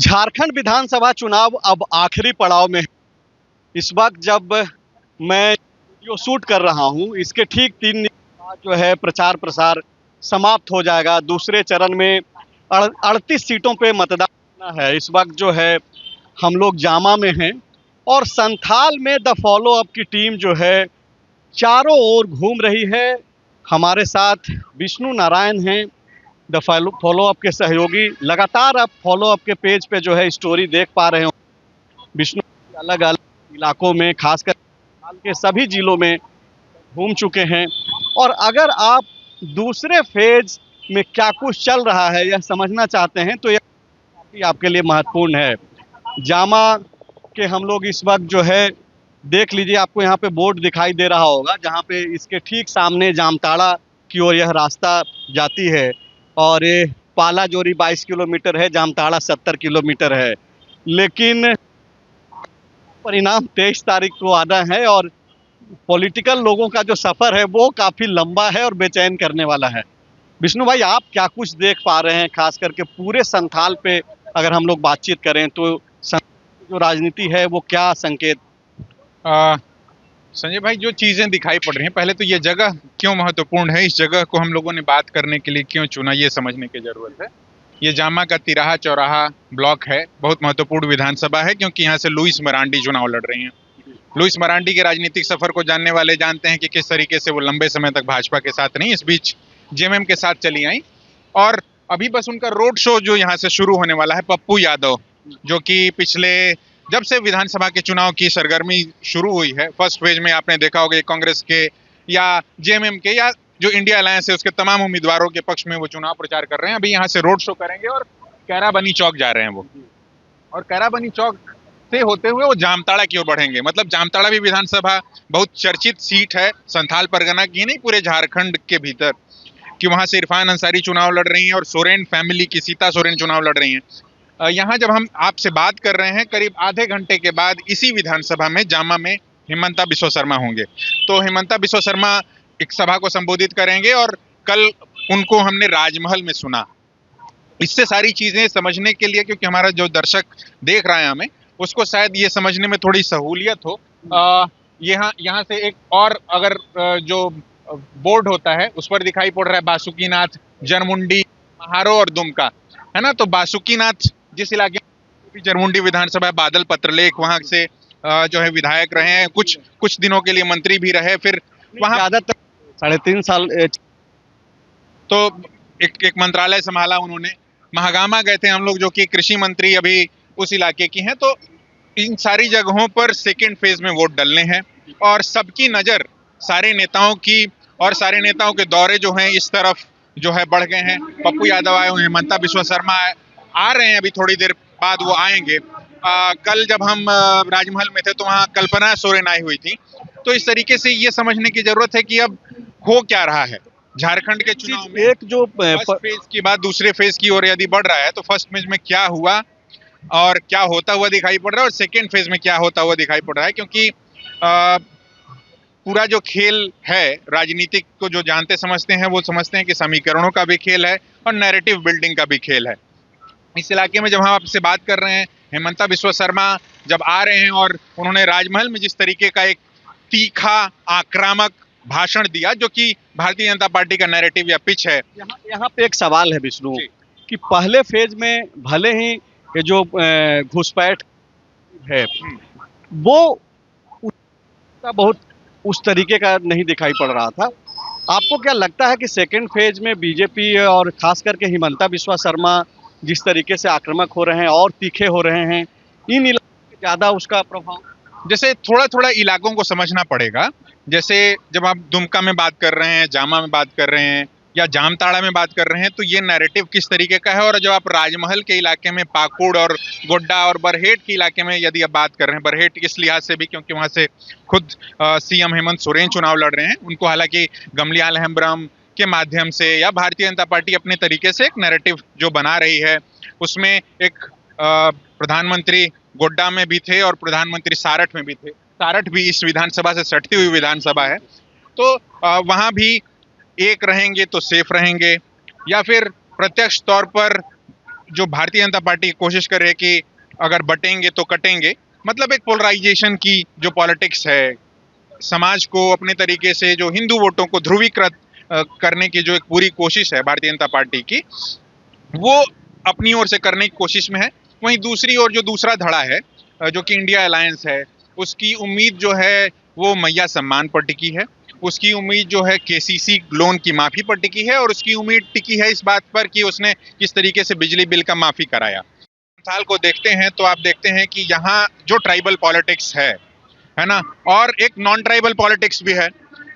झारखंड विधानसभा चुनाव अब आखिरी पड़ाव में है। इस वक्त जब मैं वीडियो शूट कर रहा हूं, इसके ठीक 3 दिन बाद जो है प्रचार प्रसार समाप्त हो जाएगा। दूसरे चरण में 38 सीटों पे मतदान होना है। इस वक्त जो है हम लोग जामा में हैं और संथाल में द फॉलो अप की टीम जो है चारों ओर घूम रही है। हमारे साथ विष्णु नारायण हैं, द फॉलो अप के सहयोगी। लगातार आप फॉलो अप के पेज पे जो है स्टोरी देख पा रहे हो। विष्णु अलग अलग इलाकों में, खासकर के सभी जिलों में घूम चुके हैं। और अगर आप दूसरे फेज में क्या कुछ चल रहा है यह समझना चाहते हैं तो यह काफी आपके लिए महत्वपूर्ण है। जामा के हम लोग इस वक्त जो है देख लीजिए, आपको यहाँ पे बोर्ड दिखाई दे रहा होगा, जहाँ पे इसके ठीक सामने जामताड़ा की ओर यह रास्ता जाती है। और ये पाला जोरी 22 किलोमीटर है, जामताड़ा 70 किलोमीटर है। लेकिन परिणाम 23 तारीख को आना है और पॉलिटिकल लोगों का जो सफ़र है वो काफ़ी लंबा है और बेचैन करने वाला है। विष्णु भाई, आप क्या कुछ देख पा रहे हैं, खास करके पूरे संथाल पे अगर हम लोग बातचीत करें तो जो राजनीति है वो क्या संकेत? संजय भाई, जो चीजें दिखाई पड़ रही हैं, पहले तो ये जगह क्यों महत्वपूर्ण है, इस जगह को हम लोगों ने बात करने के लिए क्यों चुना, ये समझने की जरूरत है। ये जामा का तिराहा चौराहा ब्लॉक है, बहुत महत्वपूर्ण विधानसभा है क्योंकि यहाँ से लुइस मरांडी चुनाव लड़ रही हैं। लुइस मरांडी के राजनीतिक सफर को जानने वाले जानते हैं कि किस तरीके से वो लंबे समय तक भाजपा के साथ नहीं, इस बीच जेएमएम के साथ चली आई। और अभी बस उनका रोड शो जो यहाँ से शुरू होने वाला है, पप्पू यादव, जो कि पिछले जब से विधानसभा के चुनाव की सरगर्मी शुरू हुई है, फर्स्ट फेज में आपने देखा होगा कांग्रेस के या जेएमएम के या जो इंडिया अलायंस है उसके तमाम उम्मीदवारों के पक्ष में वो चुनाव प्रचार कर रहे हैं। अभी यहाँ से रोड शो करेंगे और कैराबनी चौक जा रहे हैं वो, और कैराबनी चौक से होते हुए वो जामताड़ा की ओर बढ़ेंगे। मतलब जामताड़ा भी विधानसभा बहुत चर्चित सीट है, संथाल परगना की नहीं, पूरे झारखंड के भीतर, कि वहां से इरफान अंसारी चुनाव लड़ रही हैं और सोरेन फैमिली की सीता सोरेन चुनाव लड़ रही हैं। यहाँ जब हम आपसे बात कर रहे हैं, करीब आधे घंटे के बाद इसी विधानसभा में जामा में हिमंता बिस्वा शर्मा होंगे। तो हिमंता बिस्वा शर्मा एक सभा को संबोधित करेंगे और कल उनको हमने राजमहल में सुना। इससे सारी चीजें समझने के लिए, क्योंकि हमारा जो दर्शक देख रहा है हमें, उसको शायद ये समझने में थोड़ी सहूलियत हो, यहाँ से एक और अगर जो बोर्ड होता है उस पर दिखाई पड़ रहा है बासुकीनाथ, जनमुंडी, महारो और दुमका, है ना। तो बासुकीनाथ जिस इलाके में जनमुंडी विधानसभा, बादल पत्रलेख वहां से जो है विधायक रहे हैं, कुछ दिनों के लिए मंत्री भी रहे, फिर वहां ज्यादातर 3.5 साल तो एक मंत्रालय संभाला उन्होंने। महागामा गए थे हम लोग, जो कि कृषि मंत्री अभी उस इलाके की हैं। तो इन सारी जगहों पर सेकेंड फेज में वोट डलने हैं और सबकी नजर सारे नेताओं की, और सारे नेताओं के दौरे जो हैं इस तरफ जो है बढ़ गए हैं। पप्पू यादव आए हुए हैं, हिमंता बिस्वा शर्मा आ रहे हैं, अभी थोड़ी देर बाद वो आएंगे। कल जब हम राजमहल में थे तो वहाँ कल्पना सोरेन आई हुई थी। तो इस तरीके से ये समझने की जरूरत है कि अब हो क्या रहा है झारखंड के चुनाव में। एक जो फर्स्ट फेज की बात दूसरे फेज की ओर यदि बढ़ रहा है तो फर्स्ट फेज में क्या हुआ और क्या होता हुआ दिखाई पड़ रहा है, और सेकेंड फेज में क्या होता हुआ दिखाई पड़ रहा है। क्योंकि पूरा जो खेल है राजनीतिक को जो जानते समझते हैं वो समझते हैं कि समीकरणों का भी खेल है और नैरेटिव बिल्डिंग का भी खेल है। इस इलाके में जब हम आपसे बात कर रहे हैं, हिमंता बिस्वा शर्मा जब आ रहे हैं और उन्होंने राजमहल में जिस तरीके का एक तीखा आक्रामक भाषण दिया, जो कि भारतीय जनता पार्टी का नैरेटिव या पिच है। यहाँ पे एक सवाल है विष्णु, कि पहले फेज में भले ही ये जो घुसपैठ है वो बहुत उस तरीके का नहीं दिखाई पड़ रहा था। आपको क्या लगता है कि सेकेंड फेज में बीजेपी और खास करके हिमंता बिस्वा शर्मा जिस तरीके से आक्रामक हो रहे हैं और तीखे हो रहे हैं, इन इलाकों में ज्यादा उसका प्रभाव? जैसे थोड़ा थोड़ा इलाकों को समझना पड़ेगा। जैसे जब आप दुमका में बात कर रहे हैं, जामा में बात कर रहे हैं या जामताड़ा में बात कर रहे हैं, तो ये नैरेटिव किस तरीके का है। और जब आप राजमहल के इलाके में पाकुड़ और गोड्डा और बरहेट के इलाके में यदि आप बात कर रहे हैं, बरहेट इस लिहाज से भी क्योंकि वहां से खुद सीएम हेमंत सोरेन चुनाव लड़ रहे हैं, उनको हालांकि गमलियाल हेम्ब्रम के माध्यम से या भारतीय जनता पार्टी अपने तरीके से एक नैरेटिव जो बना रही है, उसमें एक प्रधानमंत्री गोड्डा में भी थे और प्रधानमंत्री सारठ में भी थे। सारठ भी इस विधानसभा से सटती हुई विधानसभा है, तो वहां भी एक रहेंगे तो सेफ रहेंगे, या फिर प्रत्यक्ष तौर पर जो भारतीय जनता पार्टी कोशिश कर रही है कि अगर बटेंगे तो कटेंगे, मतलब एक पोलराइजेशन की जो पॉलिटिक्स है, समाज को अपने तरीके से जो हिंदू वोटों को ध्रुवीकृत करने की जो एक पूरी कोशिश है भारतीय जनता पार्टी की, वो अपनी ओर से करने की कोशिश में है। वहीं दूसरी ओर जो दूसरा धड़ा है, जो कि इंडिया अलायंस है, उसकी उम्मीद जो है वो मैया सम्मान पर टिकी है, उसकी उम्मीद जो है केसीसी लोन की माफी पर टिकी है, और उसकी उम्मीद टिकी है इस बात पर कि उसने किस तरीके से बिजली बिल का माफी कराया। साल को देखते हैं तो आप देखते हैं कि यहाँ जो ट्राइबल पॉलिटिक्स है ना, और एक नॉन ट्राइबल पॉलिटिक्स भी है।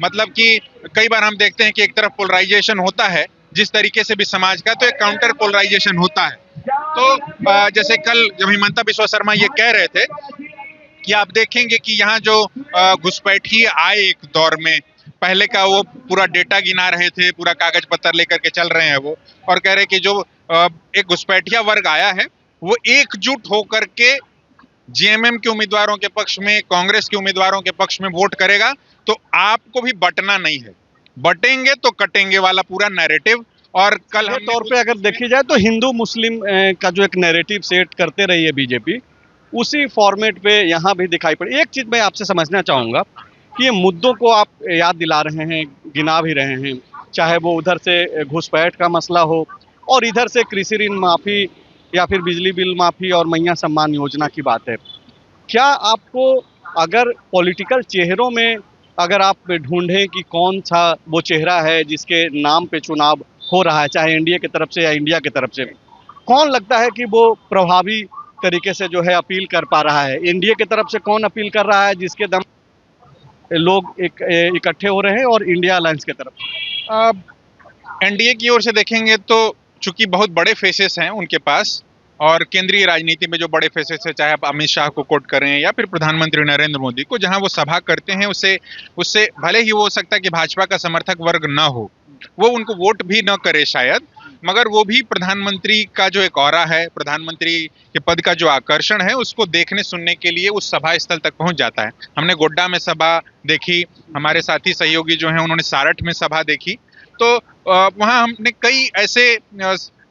मतलब कि कई बार हम देखते हैं कि एक तरफ पोलराइजेशन होता है जिस तरीके से भी समाज का, तो एक काउंटर पोलराइजेशन होता है। तो जैसे कल जब हिमंता बिस्वा शर्मा ये कह रहे थे कि आप देखेंगे कि यहाँ जो घुसपैठी आए एक दौर में, पहले का वो पूरा डेटा गिना रहे थे, पूरा कागज पत्तर लेकर के चल रहे हैं वो, और कह रहे कि जो एक घुसपैठिया वर्ग आया है वो एकजुट होकर के जेएमएम के उम्मीदवारों के पक्ष में, कांग्रेस के उम्मीदवारों के पक्ष में वोट करेगा, तो आपको भी बटना नहीं है, बटेंगे तो कटेंगे वाला पूरा नैरेटिव। और कल हम तौर पे अगर देखी जाए तो हिंदू मुस्लिम का जो एक नैरेटिव सेट करते रही है बीजेपी, उसी फॉर्मेट पे यहाँ भी दिखाई पड़ी। एक चीज मैं आपसे समझना चाहूंगा कि ये मुद्दों को आप याद दिला रहे हैं, गिना भी रहे हैं, चाहे वो उधर से घुसपैठ का मसला हो और इधर से कृषि ऋण माफी या फिर बिजली बिल माफी और मैया सम्मान योजना की बात है। क्या आपको अगर पॉलिटिकल चेहरों में अगर आप ढूंढें कि कौन सा वो चेहरा है जिसके नाम पे चुनाव हो रहा है, चाहे एनडीए की तरफ से या इंडिया की तरफ से, कौन लगता है कि वो प्रभावी तरीके से जो है अपील कर पा रहा है? एनडीए की तरफ से कौन अपील कर रहा है जिसके दम लोग इकट्ठे हो रहे हैं, और इंडिया अलायंस की तरफ? एनडीए की ओर से देखेंगे तो चूंकि बहुत बड़े फेसेस हैं उनके पास, और केंद्रीय राजनीति में जो बड़े फेसेस है, चाहे आप अमित शाह को कोट करें या फिर प्रधानमंत्री नरेंद्र मोदी को, जहां वो सभा करते हैं उससे भले ही वो हो सकता है कि भाजपा का समर्थक वर्ग न हो, वो उनको वोट भी न करे शायद, मगर वो भी प्रधानमंत्री का जो एक ऑरा है, प्रधानमंत्री के पद का जो आकर्षण है, उसको देखने सुनने के लिए उस सभा स्थल तक पहुंच जाता है। हमने गोड्डा में सभा देखी, हमारे साथी सहयोगी जो हैं उन्होंने सारठ में सभा देखी, तो वहां हमने कई ऐसे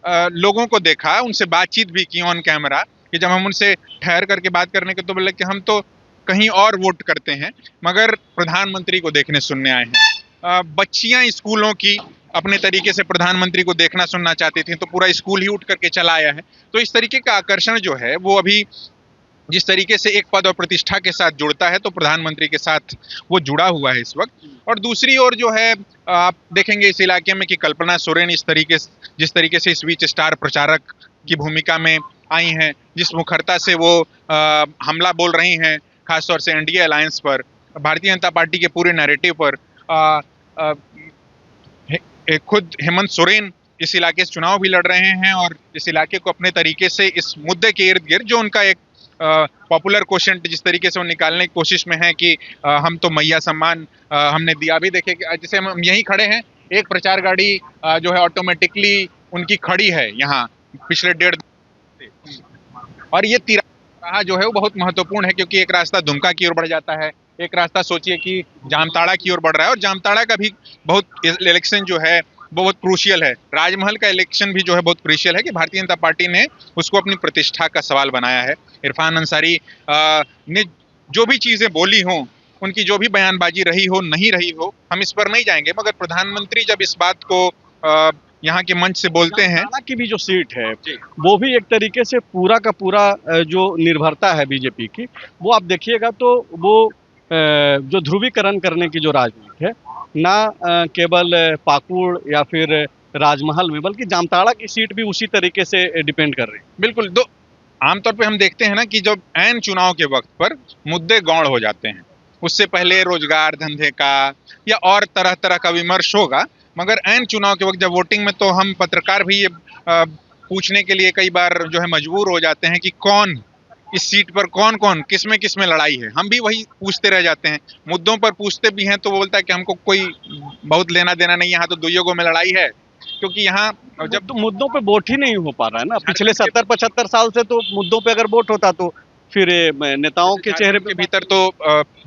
लोगों को देखा, उनसे बातचीत भी की ऑन कैमरा, कि जब हम उनसे ठहर करके बात करने के तो बोले कि हम तो कहीं और वोट करते हैं, मगर प्रधानमंत्री को देखने सुनने आए हैं। बच्चियां स्कूलों की अपने तरीके से प्रधानमंत्री को देखना सुनना चाहती थी, तो पूरा स्कूल ही उठ करके चला आया है। तो इस तरीके का आकर्षण जो है वो अभी जिस तरीके से एक पद और प्रतिष्ठा के साथ जुड़ता है, तो प्रधानमंत्री के साथ वो जुड़ा हुआ है इस वक्त। और दूसरी ओर जो है आप देखेंगे इस इलाके में कि कल्पना सोरेन जिस तरीके से इस बीच स्टार प्रचारक की भूमिका में आई हैं, जिस मुखरता से वो हमला बोल रही हैं, खासतौर से एनडीए अलायंस पर, भारतीय जनता पार्टी के पूरे नैरेटिव पर। खुद हेमंत सोरेन इस इलाके से चुनाव भी लड़ रहे हैं, और इस इलाके को अपने तरीके से इस मुद्दे के इर्द गिर्द, जो उनका एक पॉपुलर क्वेश्चन जिस तरीके से वो निकालने की कोशिश में है कि हम तो मैया सम्मान हमने दिया। भी देखे जैसे हम यहीं खड़े हैं, एक प्रचार गाड़ी जो है ऑटोमेटिकली उनकी खड़ी है यहाँ पिछले 1.5 से, और ये तिराहा जो है वो बहुत महत्वपूर्ण है, क्योंकि एक रास्ता दुमका की ओर बढ़ जाता है, एक रास्ता सोचिए कि जामताड़ा की ओर बढ़ रहा है, और जामताड़ा का भी बहुत इलेक्शन जो है वो बहुत क्रूशियल है। राजमहल का इलेक्शन भी जो है बहुत क्रूशियल है, कि भारतीय जनता पार्टी ने उसको अपनी प्रतिष्ठा का सवाल बनाया है। इरफान अंसारी ने जो भी चीजें बोली हों, उनकी जो भी बयानबाजी रही हो, नहीं रही हो, हम इस पर नहीं जाएंगे, मगर प्रधानमंत्री जब इस बात को यहाँ के मंच से बोलते हैं, की भी जो सीट है वो भी एक तरीके से पूरा का पूरा जो निर्भरता है बीजेपी की, वो आप देखिएगा तो वो जो ध्रुवीकरण करने की जो राजनीति है, ना केवल पाकुड़ या फिर राजमहल में, बल्कि जामताड़ा की सीट भी उसी तरीके से डिपेंड कर रही है। बिल्कुल। आमतौर पे हम देखते हैं ना कि जब ऐन चुनाव के वक्त पर मुद्दे गौण हो जाते हैं, उससे पहले रोजगार धंधे का या और तरह तरह का विमर्श होगा, मगर ऐन चुनाव के वक्त जब वोटिंग में, तो हम पत्रकार भी ये पूछने के लिए कई बार जो है मजबूर हो जाते हैं कि कौन इस सीट पर कौन किस में लड़ाई है। हम भी वही पूछते रह जाते हैं, मुद्दों पर पूछते भी हैं तो वो बोलता है कि हमको कोई बहुत लेना देना नहीं, यहाँ तो दुइयों में लड़ाई है, क्योंकि यहाँ जब तो मुद्दों पे वोट ही नहीं हो पा रहा है ना। पिछले 70-75 साल से तो मुद्दों पे अगर वोट होता तो फिर नेताओं के चेहरे पे भीतर तो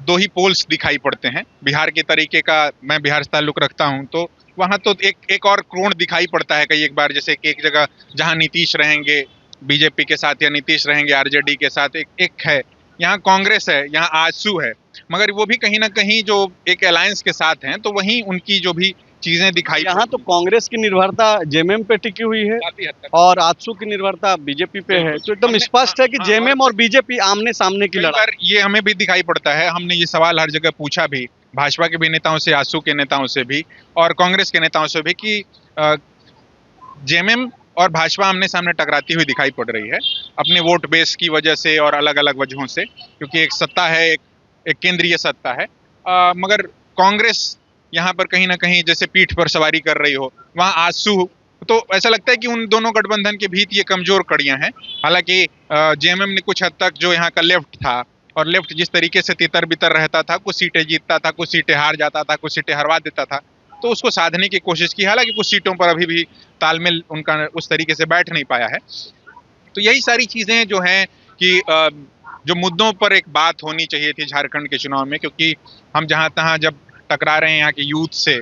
2 ही पोल्स दिखाई पड़ते हैं। बिहार के तरीके का, मैं बिहार से ताल्लुक रखता हूँ, तो वहां तो एक और कोण दिखाई पड़ता है कई एक बार, जैसे कि एक जगह जहां नीतीश रहेंगे बीजेपी के साथ या नीतीश रहेंगे आरजेडी के साथ, एक है यहाँ कांग्रेस है, यहाँ आजसू है, मगर वो भी कहीं ना कहीं जो एक अलायंस के साथ हैं, तो वहीं उनकी जो भी चीजें दिखाई यहाँ तो कांग्रेस की निर्भरता जेएमएम पे टिकी हुई है काफी हद तक। और आजसू की निर्भरता बीजेपी पे है, तो एकदम स्पष्ट है कि जेएमएम और बीजेपी आमने सामने की कई लड़ाई। बार ये हमें भी दिखाई पड़ता है, हमने ये सवाल हर जगह पूछा भी, भाजपा के भी नेताओं से, आजसू के नेताओं से भी और कांग्रेस के नेताओं से भी, कि जेएमएम और भाजपा आमने सामने टकराती हुई दिखाई पड़ रही है अपने वोट बेस की वजह से और अलग अलग वजहों से, क्योंकि एक सत्ता है, एक केंद्रीय सत्ता है, मगर कांग्रेस यहाँ पर कहीं ना कहीं जैसे पीठ पर सवारी कर रही हो, वहाँ आजसू, तो ऐसा लगता है कि उन दोनों गठबंधन के बीच ये कमजोर कड़ियां हैं। हालांकि जेएमएम ने कुछ हद तक जो यहाँ का लेफ्ट था, और लेफ्ट जिस तरीके से तितर बितर रहता था, कुछ सीटें जीतता था, कुछ सीटें हार जाता था, कुछ सीटें हरवा देता था, तो उसको साधने की कोशिश की। हालांकि कुछ सीटों पर अभी भी तालमेल उनका उस तरीके से बैठ नहीं पाया है। तो यही सारी चीजें जो हैं कि जो मुद्दों पर एक बात होनी चाहिए थी झारखंड के चुनाव में, क्योंकि हम जहां तहां जब टकरा रहे हैं यहाँ के यूथ से,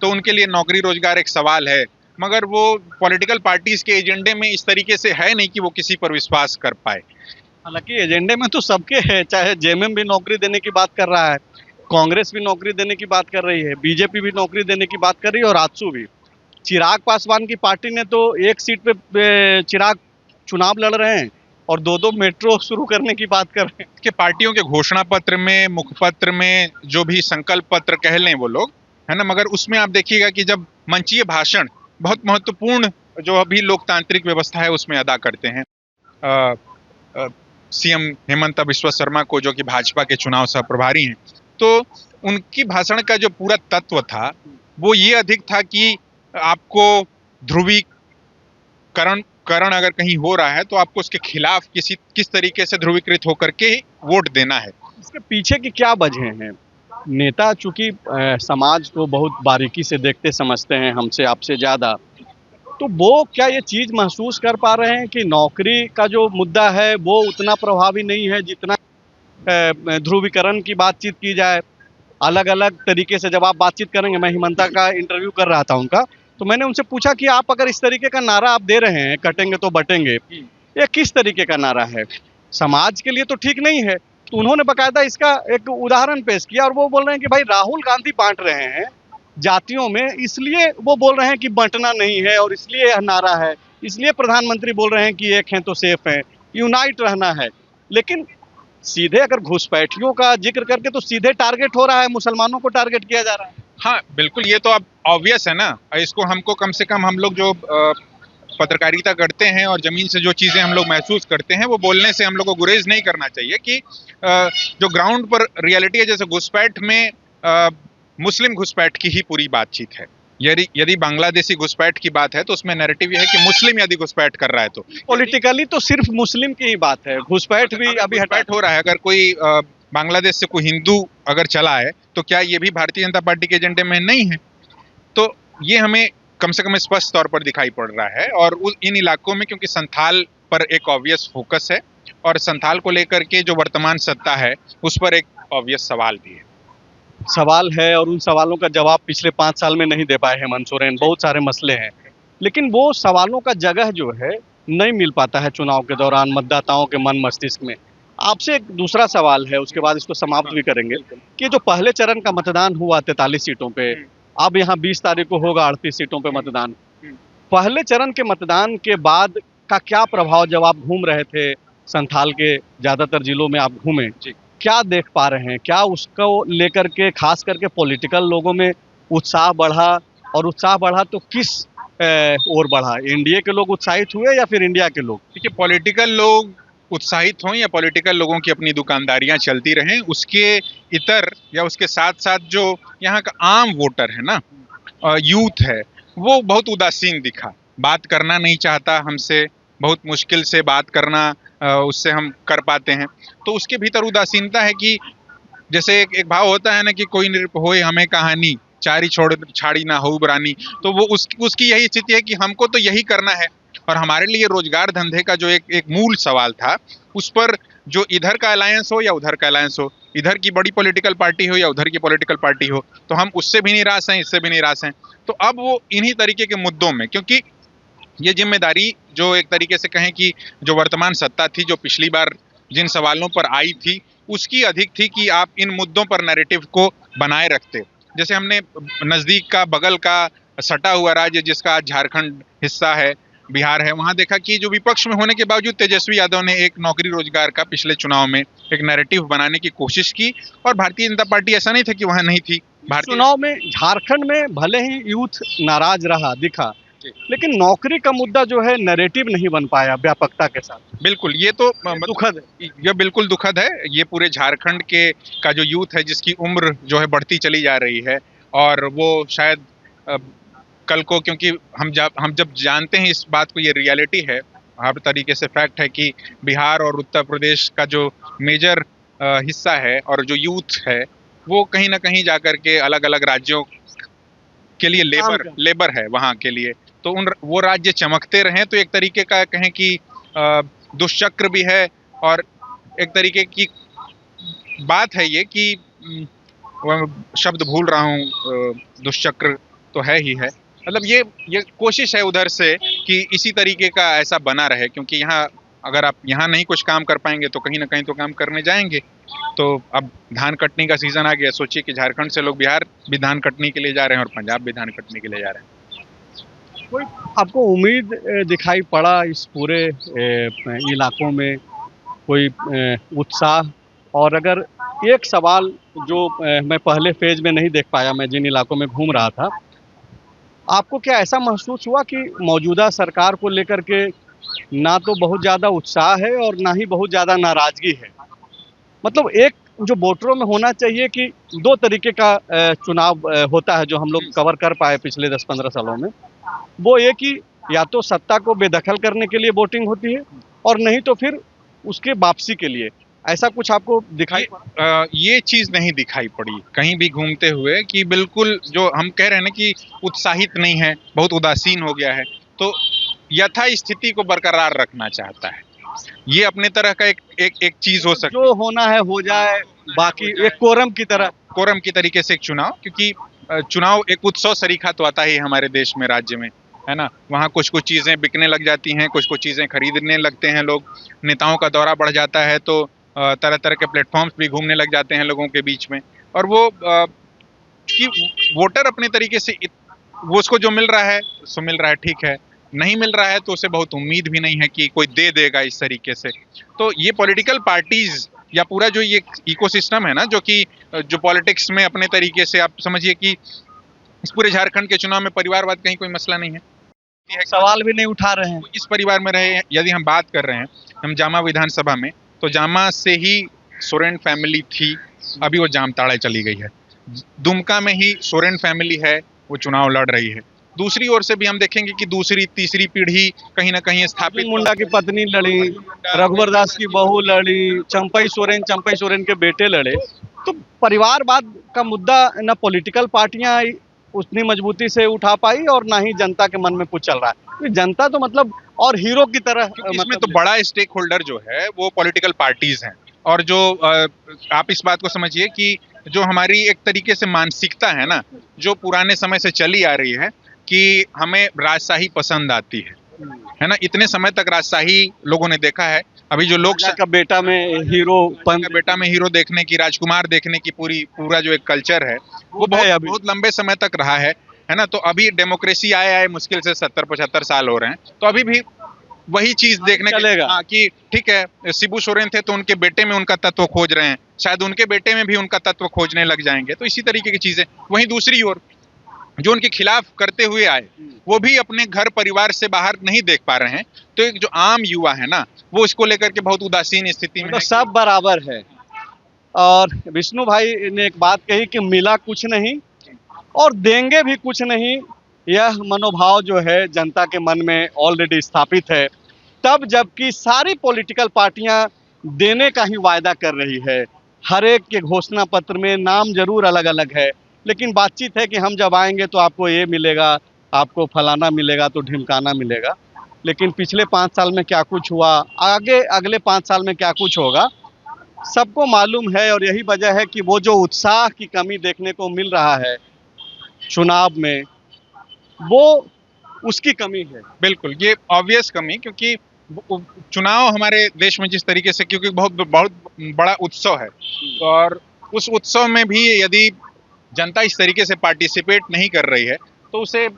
तो उनके लिए नौकरी रोजगार एक सवाल है, मगर वो पॉलिटिकल पार्टीज के एजेंडे में इस तरीके से है नहीं कि वो किसी पर विश्वास कर पाए। हालांकि एजेंडे में तो सबके है, चाहे जेएमएम भी नौकरी देने की बात कर रहा है, कांग्रेस भी नौकरी देने की बात कर रही है, बीजेपी भी नौकरी देने की बात कर रही है और आजसू भी। चिराग पासवान की पार्टी ने तो एक सीट पे चिराग चुनाव लड़ रहे हैं और दो दो मेट्रो शुरू करने की बात कर रहे हैं। कि पार्टियों के घोषणा पत्र में, मुखपत्र में, जो भी संकल्प पत्र कह लें वो लोग, है ना, मगर उसमें आप देखिएगा कि जब मंचीय भाषण बहुत महत्वपूर्ण जो अभी लोकतांत्रिक व्यवस्था है उसमें अदा करते हैं, सीएम हेमंत बिस्वा शर्मा को, जो कि भाजपा के चुनाव सह प्रभारी हैं, तो उनकी भाषण का जो पूरा तत्व था वो ये अधिक था कि आपको ध्रुवीकरण अगर कहीं हो रहा है तो आपको उसके खिलाफ किस तरीके से ध्रुवीकृत होकर के ही वोट देना है। इसके पीछे की क्या वजह है? नेता चूंकि समाज को बहुत बारीकी से देखते समझते हैं हमसे आपसे ज्यादा, तो वो क्या ये चीज महसूस कर पा रहे हैं कि नौकरी का जो मुद्दा है वो उतना प्रभावी नहीं है जितना ध्रुवीकरण की बातचीत की जाए? अलग अलग तरीके से जब आप बातचीत करेंगे, मैं हिमंता का इंटरव्यू कर रहा था उनका, तो मैंने उनसे पूछा कि आप अगर इस तरीके का नारा आप दे रहे हैं, कटेंगे तो बटेंगे, ये किस तरीके का नारा है? समाज के लिए तो ठीक नहीं है। तो उन्होंने बकायदा इसका एक उदाहरण पेश किया और वो बोल रहे हैं कि भाई राहुल गांधी बांट रहे हैं जातियों में, इसलिए वो बोल रहे हैं कि बंटना नहीं है और इसलिए यह नारा है, इसलिए प्रधानमंत्री बोल रहे हैं कि एक हैं तो सेफ है, यूनाइट रहना है। लेकिन सीधे अगर घुसपैठियों का जिक्र करके तो सीधे टारगेट हो रहा है, मुसलमानों को टारगेट किया जा रहा है। हाँ बिल्कुल, ये तो अब ऑब्वियस है ना, इसको हमको कम से कम हम लोग जो पत्रकारिता करते हैं और जमीन से जो चीजें हम लोग महसूस करते हैं वो बोलने से हम लोग को गुरेज नहीं करना चाहिए कि जो ग्राउंड पर रियलिटी है, जैसे घुसपैठ में मुस्लिम घुसपैठ की ही पूरी बातचीत है। यदि बांग्लादेशी घुसपैठ की बात है तो उसमें नैरेटिव यह है कि मुस्लिम यदि घुसपैठ कर रहा है तो पॉलिटिकली तो सिर्फ मुस्लिम की ही बात है, घुसपैठ भी अभी घुसपैठ हो रहा है। अगर कोई बांग्लादेश से कोई हिंदू अगर चला है तो क्या ये भी भारतीय जनता पार्टी के एजेंडे में नहीं है? तो ये हमें कम से कम स्पष्ट तौर पर दिखाई पड़ रहा है। और इन इलाकों में क्योंकि संथाल पर एक ऑब्वियस फोकस है और संथाल को लेकर के जो वर्तमान सत्ता है उस पर एक ऑब्वियस सवाल भी है। सवाल है और उन सवालों का जवाब पिछले 5 साल में नहीं दे पाए हेमंत सोरेन। बहुत सारे मसले हैं, लेकिन वो सवालों का जगह जो है नहीं मिल पाता है चुनाव के दौरान मतदाताओं के मन मस्तिष्क में। आपसे एक दूसरा सवाल है, उसके बाद इसको समाप्त भी करेंगे, कि जो पहले चरण का मतदान हुआ 43 सीटों पे, अब यहाँ 20 तारीख को होगा 38 सीटों पे मतदान। पहले चरण के मतदान के बाद का क्या प्रभाव, जब आप घूम रहे थे संथाल के ज्यादातर जिलों में आप घूमे, क्या देख पा रहे हैं? क्या उसको लेकर के खास करके पॉलिटिकल लोगों में उत्साह बढ़ा, और उत्साह बढ़ा तो किस ओर बढ़ा? एनडीए के लोग उत्साहित हुए या फिर इंडिया के लोग? देखिए, पॉलिटिकल लोग उत्साहित हों या पॉलिटिकल लोगों की अपनी दुकानदारियां चलती रहें, उसके इतर या उसके साथ साथ जो यहाँ का आम वोटर है ना, यूथ है, वो बहुत उदासीन दिखा, बात करना नहीं चाहता हमसे, बहुत मुश्किल से बात करना उससे हम कर पाते हैं। तो उसके भीतर उदासीनता है कि जैसे एक भाव होता है ना कि कोई नृप होए हमें कहानी, चारी छोड़ छाड़ी ना हो बरानी, तो वो उसकी यही स्थिति है कि हमको तो यही करना है। और हमारे लिए रोजगार धंधे का जो एक मूल सवाल था, उस पर जो इधर का अलायंस हो या उधर का अलायंस हो, इधर की बड़ी पॉलिटिकल पार्टी हो या उधर की पॉलिटिकल पार्टी हो, तो हम उससे भी निराश हैं, इससे भी निराश हैं। तो अब वो इन्हीं तरीके के मुद्दों में, क्योंकि ये जिम्मेदारी जो एक तरीके से कहें कि जो वर्तमान सत्ता थी, जो पिछली बार जिन सवालों पर आई थी, उसकी अधिक थी कि आप इन मुद्दों पर नैरेटिव को बनाए रखते। जैसे हमने नजदीक का, बगल का, सटा हुआ राज्य जिसका आज झारखंड हिस्सा है, बिहार है, वहां देखा कि जो विपक्ष में होने के बावजूद तेजस्वी यादव ने एक नौकरी रोजगार का पिछले चुनाव में एक नैरेटिव बनाने की कोशिश की, और भारतीय जनता पार्टी ऐसा नहीं था कि वहां नहीं थी। चुनाव में झारखंड में भले ही यूथ नाराज रहा दिखा, लेकिन नौकरी का मुद्दा जो है नैरेटिव नहीं बन पाया व्यापकता के साथ। बिल्कुल, ये तो दुखद है। ये बिल्कुल दुखद है। ये पूरे झारखंड के का जो यूथ है, जिसकी उम्र जो है बढ़ती चली जा रही है, और वो शायद कल को, क्योंकि हम जब जानते हैं इस बात को, ये रियलिटी है, हर तरीके से फैक्ट है कि बिहार और उत्तर प्रदेश का जो मेजर हिस्सा है और जो यूथ है, वो कहीं ना कहीं जाकर के अलग अलग राज्यों के लिए लेबर है वहाँ के लिए। तो वो राज्य चमकते रहें, तो एक तरीके का कहें कि दुष्चक्र भी है, और एक तरीके की बात है ये कि शब्द भूल रहा हूँ, दुष्चक्र तो है ही है। मतलब ये कोशिश है उधर से कि इसी तरीके का ऐसा बना रहे, क्योंकि यहाँ अगर आप यहाँ नहीं कुछ काम कर पाएंगे तो कहीं ना कहीं तो काम करने जाएंगे। तो अब धान कटने का सीजन आ गया, सोचिए कि झारखंड से लोग बिहार भी धान कटने के लिए जा रहे हैं और पंजाब भी धान कटने के लिए जा रहे हैं। कोई आपको उम्मीद दिखाई पड़ा इस पूरे इलाकों में, कोई उत्साह? और अगर एक सवाल जो मैं पहले फेज में नहीं देख पाया, मैं जिन इलाकों में घूम रहा था, आपको क्या ऐसा महसूस हुआ कि मौजूदा सरकार को लेकर के ना तो बहुत ज़्यादा उत्साह है और ना ही बहुत ज़्यादा नाराज़गी है? मतलब एक जो वोटरों में होना चाहिए कि दो तरीके का चुनाव होता है जो हम लोग कवर कर पाए पिछले 10-15 सालों में, वो ये कि या तो सत्ता को बेदखल करने के लिए वोटिंग होती है, और नहीं तो फिर उसके वापसी के लिए। ऐसा कुछ आपको दिखाई पड़ा? ये चीज नहीं दिखाई पड़ी कहीं भी घूमते हुए, कि बिल्कुल जो हम कह रहे हैं ना कि उत्साहित नहीं है, बहुत उदासीन हो गया है, तो यथा स्थिति को बरकरार रखना चाहता है। ये अपने तरह का एक चीज हो सकती है, जो होना है हो जाए, बाकी एक कोरम की तरीके से एक चुनाव, क्योंकि चुनाव एक उत्सव सरीखा तो आता ही हमारे देश में, राज्य में, है ना। वहाँ कुछ कुछ चीजें बिकने लग जाती हैं, कुछ कुछ चीजें खरीदने लगते हैं लोग, नेताओं का दौरा बढ़ जाता है, तो तरह तरह के प्लेटफॉर्म्स भी घूमने लग जाते हैं लोगों के बीच में। और वो कि वोटर अपने तरीके से वो उसको जो मिल रहा है सो मिल रहा है, ठीक है, नहीं मिल रहा है तो उसे बहुत उम्मीद भी नहीं है कि कोई दे देगा इस तरीके से। तो ये पॉलिटिकल पार्टीज या पूरा जो ये इकोसिस्टम है ना, जो कि जो पॉलिटिक्स में अपने तरीके से आप समझिए कि इस पूरे झारखंड के चुनाव में परिवारवाद कहीं कोई मसला नहीं है, सवाल भी नहीं उठा रहे हैं। इस परिवार में रहे। यदि हम बात कर रहे हैं हम जामा विधानसभा में, तो जामा से ही सोरेन फैमिली थी, अभी वो जामताड़ा चली गई है। दुमका में ही सोरेन फैमिली है, वो चुनाव लड़ रही है। दूसरी ओर से भी हम देखेंगे कि दूसरी तीसरी पीढ़ी कहीं ना कहीं स्थापित, मुंडा की पत्नी लड़ी, रघुवर दास की बहू लड़ी, चंपई सोरेन के बेटे लड़े। तो परिवारवाद का मुद्दा न पॉलिटिकल पार्टियां उतनी मजबूती से उठा पाई, और ना ही जनता के मन में कुछ चल रहा है। जनता तो मतलब और हीरो की तरह, इसमें तो बड़ा स्टेक होल्डर जो है वो पॉलिटिकल पार्टीज हैं। और जो आप इस बात को समझिए कि जो हमारी एक तरीके से मानसिकता है ना, जो पुराने समय से चली आ रही है कि हमें राजशाही पसंद आती है ना। इतने समय तक राजशाही लोगों ने देखा है। अभी जो लोग का बेटा में हीरो देखने की, राजकुमार देखने की पूरा जो एक कल्चर है वो बहुत लंबे समय तक रहा है ना। तो अभी डेमोक्रेसी आए मुश्किल से 70-75 साल हो रहे हैं, तो अभी भी वही चीज देखने चलेगा कि ठीक है, शिबू सोरेन थे तो उनके बेटे में उनका तत्व खोज रहे हैं, शायद उनके बेटे में भी उनका तत्व खोजने लग जाएंगे। तो इसी तरीके की चीजें। वहीं दूसरी ओर जो उनके खिलाफ करते हुए आए, वो भी अपने घर परिवार से बाहर नहीं देख पा रहे हैं। तो एक जो आम युवा है ना, वो इसको लेकर के बहुत उदासीन स्थिति में, तो सब बराबर है। और विष्णु भाई ने एक बात कही कि मिला कुछ नहीं और देंगे भी कुछ नहीं, यह मनोभाव जो है जनता के मन में ऑलरेडी स्थापित है। तब जबकि सारी पॉलिटिकल पार्टियां देने का ही वायदा कर रही है, हर एक के घोषणा पत्र में नाम जरूर अलग अलग है, लेकिन बातचीत है कि हम जब आएंगे तो आपको ये मिलेगा, आपको फलाना मिलेगा, तो ढिमकाना मिलेगा। लेकिन पिछले 5 साल में क्या कुछ हुआ, आगे अगले 5 साल में क्या कुछ होगा, सबको मालूम है और यही वजह है कि वो जो उत्साह की कमी देखने को मिल रहा है चुनाव में, वो उसकी कमी है। बिल्कुल, ये ऑब्वियस कमी, क्योंकि चुनाव हमारे देश में जिस तरीके से, क्योंकि बहुत बहुत बड़ा उत्सव है, और उस उत्सव में भी यदि जनता इस तरीके से पार्टिसिपेट नहीं कर रही है तो उसे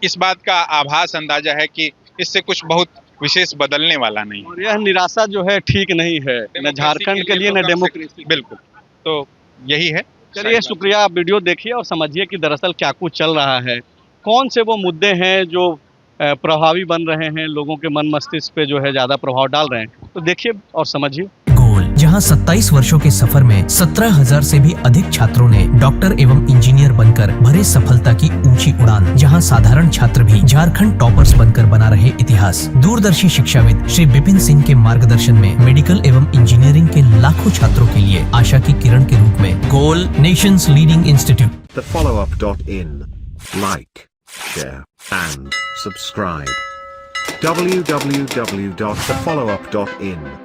इस बात का आभास, अंदाजा है कि इससे कुछ बहुत विशेष बदलने वाला नहीं है। और यह निराशा जो है ठीक नहीं है, न झारखंड के लिए न डेमोक्रेसी। बिल्कुल, तो यही है। चलिए शुक्रिया, आप वीडियो देखिए और समझिए कि दरअसल क्या कुछ चल रहा है, कौन से वो मुद्दे हैं जो प्रभावी बन रहे हैं, लोगों के मन मस्तिष्क पे जो है ज्यादा प्रभाव डाल रहे हैं। तो देखिए और समझिए। गोल, जहां 27 वर्षों के सफर में 17,000 से भी अधिक छात्रों ने डॉक्टर एवं इंजीनियर बनकर भरे सफलता की ऊंची उड़ान, जहां साधारण छात्र भी झारखंड टॉपर्स बनकर बना रहे इतिहास। दूरदर्शी शिक्षाविद श्री विपिन सिंह के मार्गदर्शन में मेडिकल एवं इंजीनियरिंग के लाखों छात्रों के लिए आशा की किरण के रूप में goal, nation's leading institute. thefollowup.in. Like, share, and subscribe. www.thefollowup.in